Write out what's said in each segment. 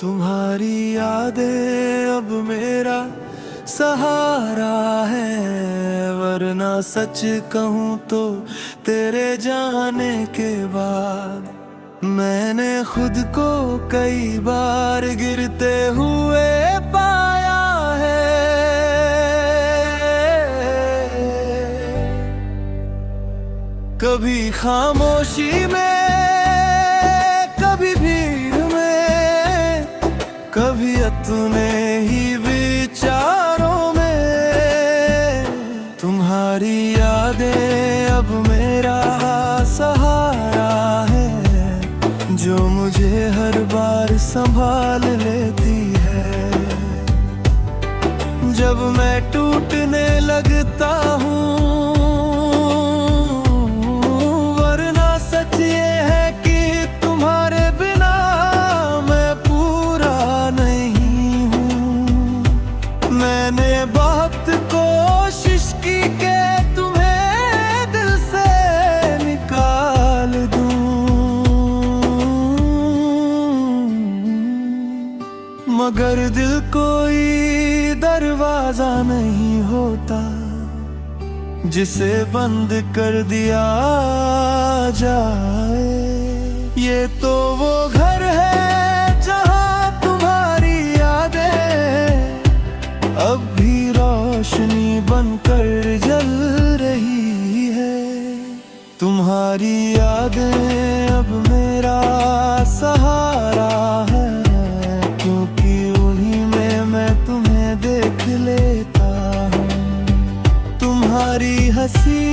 तुम्हारी यादें अब मेरा सहारा है, वरना सच कहूँ तो तेरे जाने के बाद मैंने खुद को कई बार गिरते हुए पाया है। कभी खामोशी में, कभी भीड़ में, कभी अपने ही विचारों में। तुम्हारी यादें अब मेरा सहारा है, जो मुझे हर बार संभाल लेती है। जब मैं टूटने लगता हूँ, वरना सच ये है कि तुम्हारे बिना मैं पूरा नहीं हूँ। मैंने बहुत कोशिश की कि तुम्हें दिल से निकाल दूँ, मगर दिल कोई दरवाजा नहीं होता जिसे बंद कर दिया जाए। ये तो वो घर है जहाँ तुम्हारी यादें अब भी रोशनी बनकर जल रही है। तुम्हारी यादें अब मेरा सहारा है, क्योंकि उन्हीं में मैं तुम्हें देख लेता हूँ। तुम्हारी हंसी,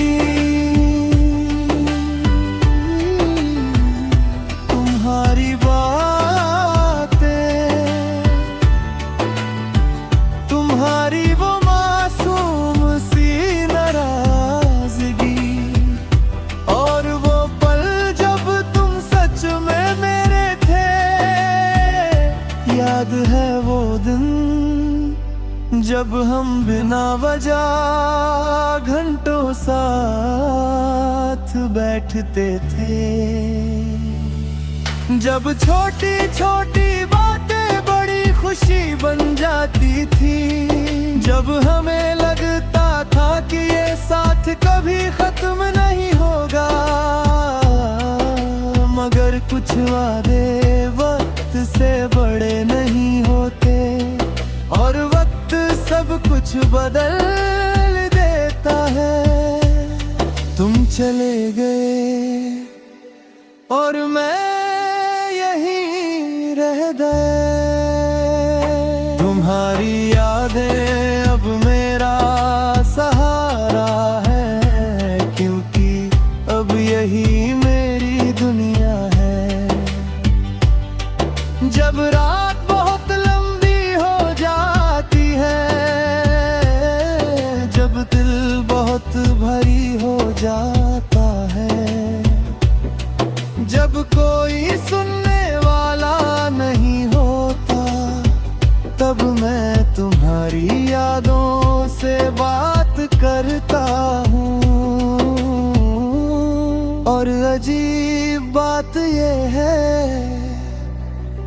तुम्हारी बातें, तुम्हारी वो मासूम सी नाराजगी, और वो पल जब तुम सच में मेरे थे। याद है वो दिन जब हम बिना वजह घंटों साथ बैठते थे। जब छोटी छोटी बातें बड़ी खुशी बन जाती थी, जब हमें लगता था कि ये साथ कभी खत्म नहीं होगा, मगर कुछ वादे वक्त से बड़े नहीं होते, और वक्त सब कुछ बदल देता है। तुम चले गए और मैं यहीं रह गए। तुम्हारी यादें अब मेरा सहारा है, क्योंकि अब यही मेरी दुनिया है। जब रात बहुत लंबी हो जाती है, जब दिल बहुत भारी हो जाता है, जब कोई सुनने वाला नहीं होता, तब मैं तुम्हारी यादों से बात करता हूँ। और अजीब बात ये है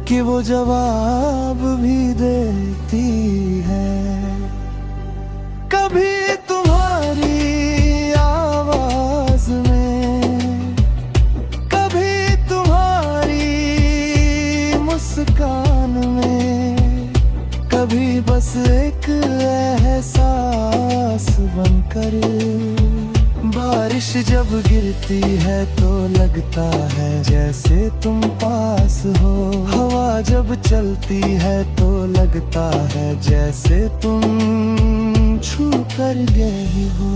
कि वो जवाब भी देती है। कभी तुम्हारी आवाज में, कभी तुम्हारी मुस्कान में, कभी बस एक एहसास बनकर। बारिश जब गिरती है तो लगता है जैसे तुम पास हो, हवा जब चलती है तो लगता है जैसे तुम छू कर गए हो।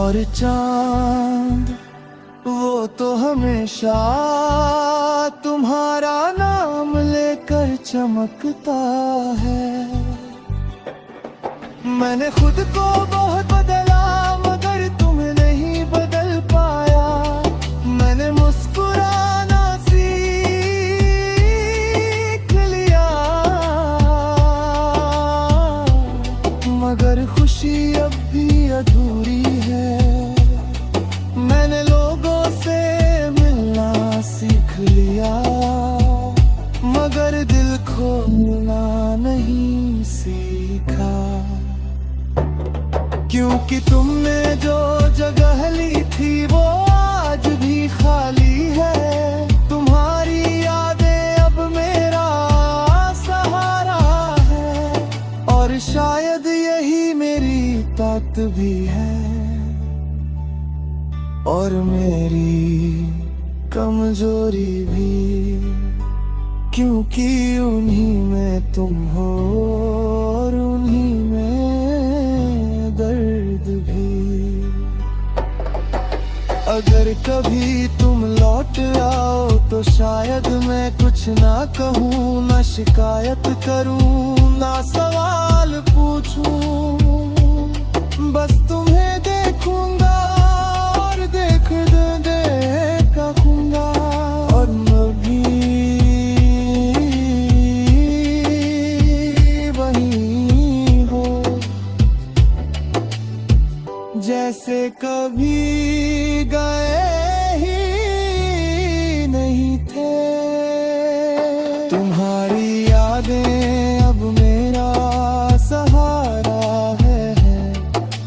और चांद वो तो हमेशा तुम्हारा नाम लेकर चमकता है। मैंने खुद को बहुत बदला, मगर तुम्हें नहीं बदल पाया। मैंने मुस्कुराना सीख लिया, मगर खुशी अब भी अधूरी है। मैंने लोगों से मिलना सीख लिया, मगर दिल खोलना नहीं सीखा, क्योंकि तुमने जो जगह ली थी वो आज भी खाली है। तुम्हारी यादें अब मेरा सहारा है, और शायद यही मेरी ताकत भी है, और मेरी कमजोरी भी, क्योंकि उन्हीं में तुम हो और उन्हीं में दर्द भी। अगर कभी तुम लौट आओ तो शायद मैं कुछ ना कहूँ, ना शिकायत करूँ, ना सवाल पूछूं, बस तुम्हें देखूंगा और देखूंगा, और मैं भी वही हो जैसे कभी गए ही नहीं थे। तुम्हारी यादें अब मेरा सहारा है,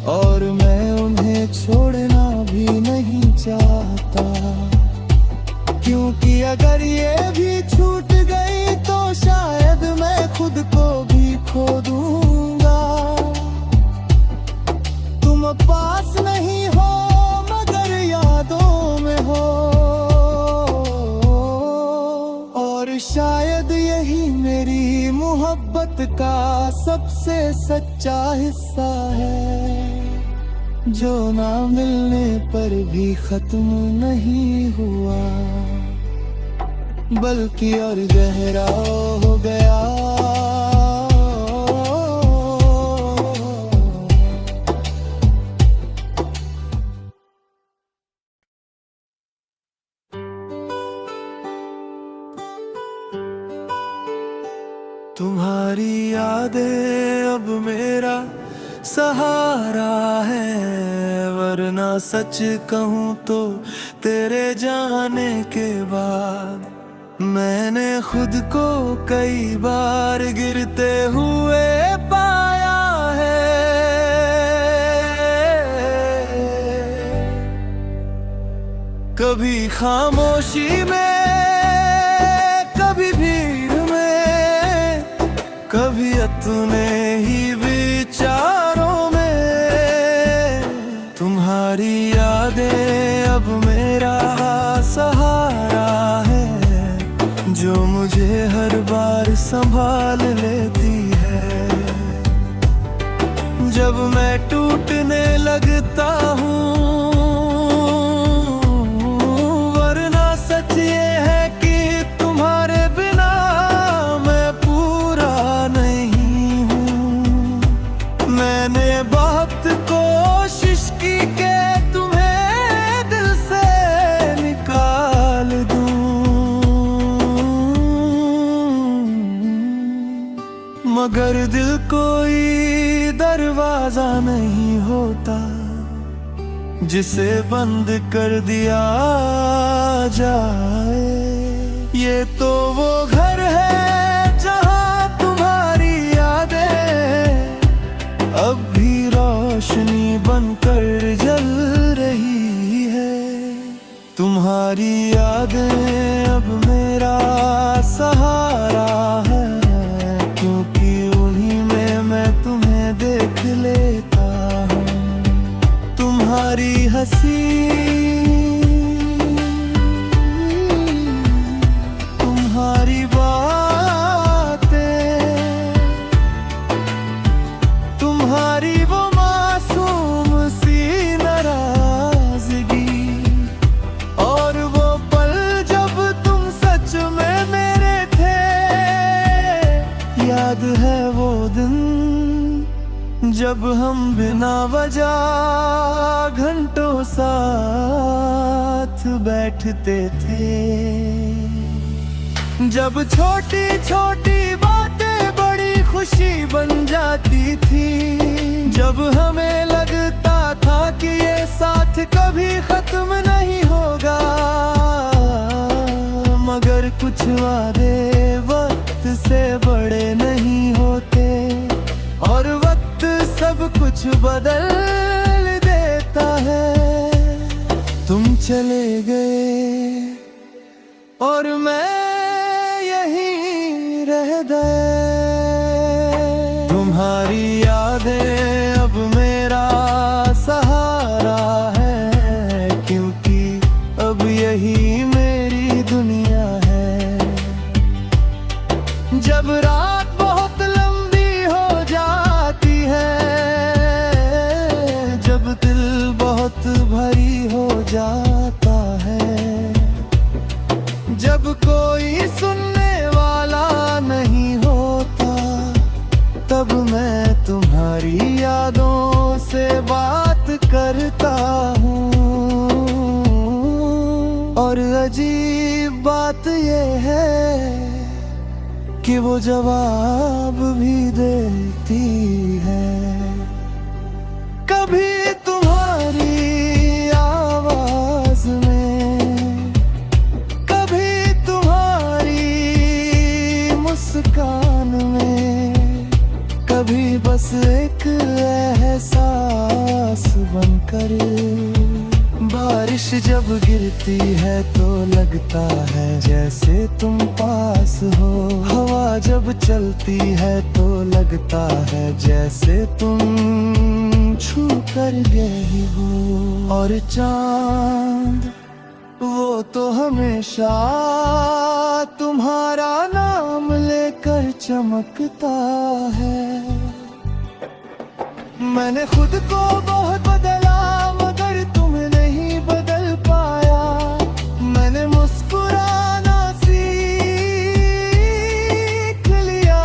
और मैं उन्हें छोड़ना भी नहीं चाहता, क्योंकि अगर ये भी छूट गई तो शायद मैं खुद को भी खो दूंगा। तुम पास नहीं हो मगर यादों में हो, और शायद यही मेरी मोहब्बत का सबसे सच्चा हिस्सा है, जो ना मिलने पर भी खत्म नहीं हुआ, बल्कि और गहरा हो गया। तुम्हारी यादें अब मेरा सहारा है, वरना सच कहूँ तो तेरे जाने के बाद मैंने खुद को कई बार गिरते हुए पाया है। कभी खामोशी में, कभी भीड़ में, कभी अपने ही विचारों में। तुम्हारी यादें अब मेरा सहारा है, जो मुझे हर बार संभाल लेती है। जब मैं टूटने लगता हूँ, वरना सच ये है कि तुम्हारे बिना मैं पूरा नहीं हूँ। मैंने बहुत कोशिश की कि तुम्हें दिल से निकाल दूँ, मगर दिल कोई दरवाजा नहीं होता जिसे बंद कर दिया जाए। ये तो वो घर है जहाँ तुम्हारी यादें अब भी रोशनी बनकर जल रही है। तुम्हारी यादें अब मेरा सहारा है, क्योंकि उन्हीं में मैं तुम्हें देख लेता हूँ। तुम्हारी हंसी, तुम्हारी बातें, तुम्हारी वो मासूम सी नाराजगी, और वो पल जब तुम सच में मेरे थे। याद है वो दिन जब हम बिना वजह घंटों साथ बैठते थे। जब छोटी छोटी बातें बड़ी खुशी बन जाती थी, जब हमें लगता था कि ये साथ कभी खत्म नहीं होगा, मगर कुछ वादे वक्त से कुछ बदल देता है। तुम चले गए और मैं यहीं रह गए। तुम्हारी यादें अब मेरा सहारा है, क्योंकि अब यही मेरी दुनिया है। जब रात बहुत लंबी हो जाती है, जब दिल बहुत भारी हो जाता है, जब कोई सुनने वाला नहीं होता, तब मैं तुम्हारी यादों से बात करता हूँ। और अजीब बात ये है कि वो जवाब भी देती है। कभी तुम्हारी आवाज में, कभी तुम्हारी मुस्कान में, कभी बस एक एहसास बनकर। बारिश जब गिरती है तो लगता है जैसे तुम पास हो। हवा जब चलती है तो लगता है जैसे तुम छू कर गए हो। और चांद वो तो हमेशा तुम्हारा नाम लेकर चमकता है। मैंने खुद को बहुत बदला मगर तुम नहीं बदल पाया। मैंने मुस्कुराना सीख लिया,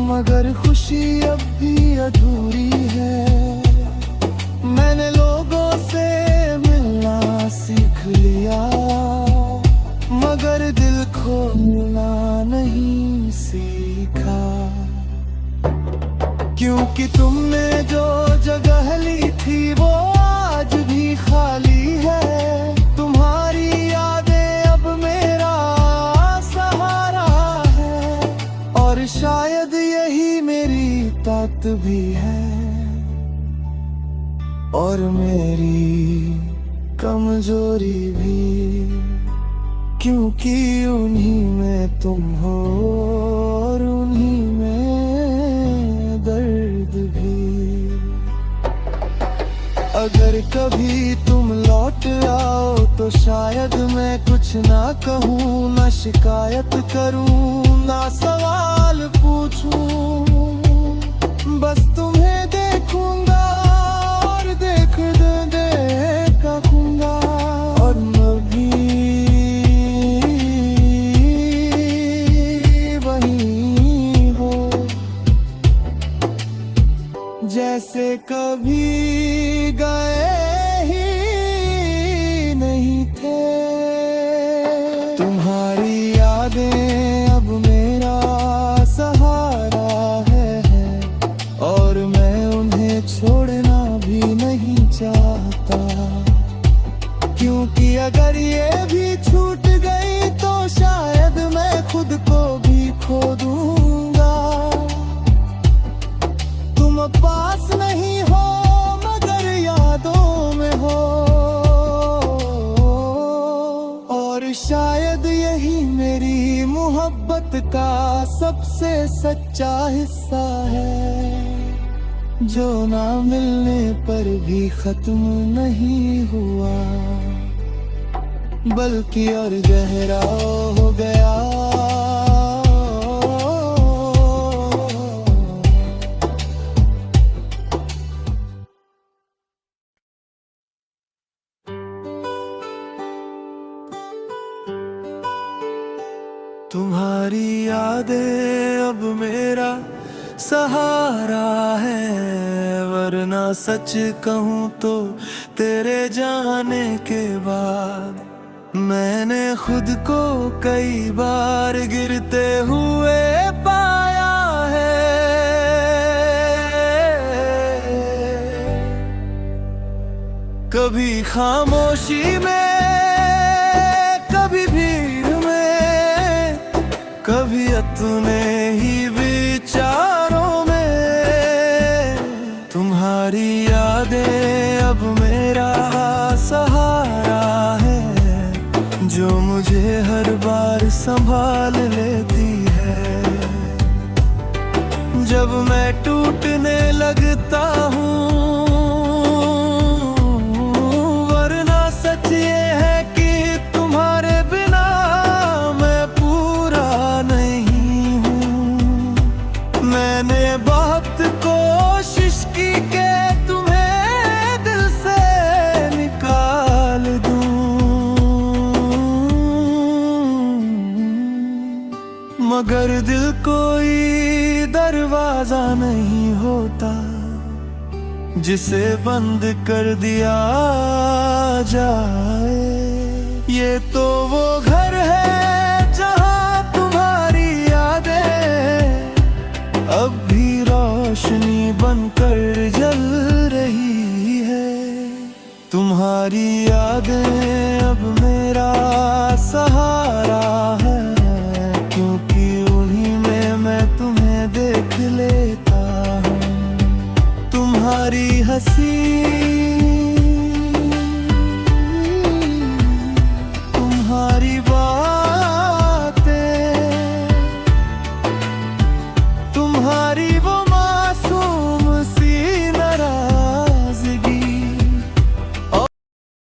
मगर खुशी अब भी अधूरी है। मैंने लोगों से मिलना सीख लिया, मगर दिल खोलना नहीं सीखा। क्योंकि तुमने जो जगह ली थी वो आज भी खाली है। तुम्हारी यादें अब मेरा सहारा है, और शायद यही मेरी ताकत भी है, और मेरी कमजोरी भी। क्योंकि उन्हीं में तुम हो और उन्हीं में दर्द भी। अगर कभी तुम लौट आओ तो शायद मैं कुछ ना कहूँ, ना शिकायत करूँ, ना सवाल पूछूं। बस तुम्हें देखूंगा और देखूंगा, और मैं भी वही हो जैसे कभी गए ही नहीं थे। तुम्हारी यादें अब मेरा सहारा है, और मैं उन्हें छोड़ना भी नहीं चाहता। क्योंकि अगर ये भी छूट गई तो शायद मैं खुद को भी खो दूंगा। तुम पास नहीं हो मगर यादों में हो, और शायद यही मेरी मोहब्बत का सबसे सच्चा हिस्सा है, जो ना मिलने पर भी खत्म नहीं हुआ, बल्कि और गहरा हो गया। तुम्हारी यादें अब मेरा सहारा है, वरना सच कहूँ तो तेरे जाने के बाद मैंने खुद को कई बार गिरते हुए पाया है। कभी खामोशी में, कभी भीड़ में, कभी अपने ही विचारों तुम्हारी यादें अब मेरा सहारा है, जो मुझे हर बार संभाल लेती है। जब मैं टूटने लगता हूँ, वरना सच ये है कि तुम्हारे बिना मैं पूरा नहीं हूँ। मैंने बहुत कोशिश की कि तुम्हें दिल से निकाल दूं, मगर दिल कोई दरवाजा नहीं होता जिसे बंद कर दिया जाए। ये तो वो घर है जहां तुम्हारी यादें अब भी रोशनी बनकर जल रही है। तुम्हारी यादें अब मेरा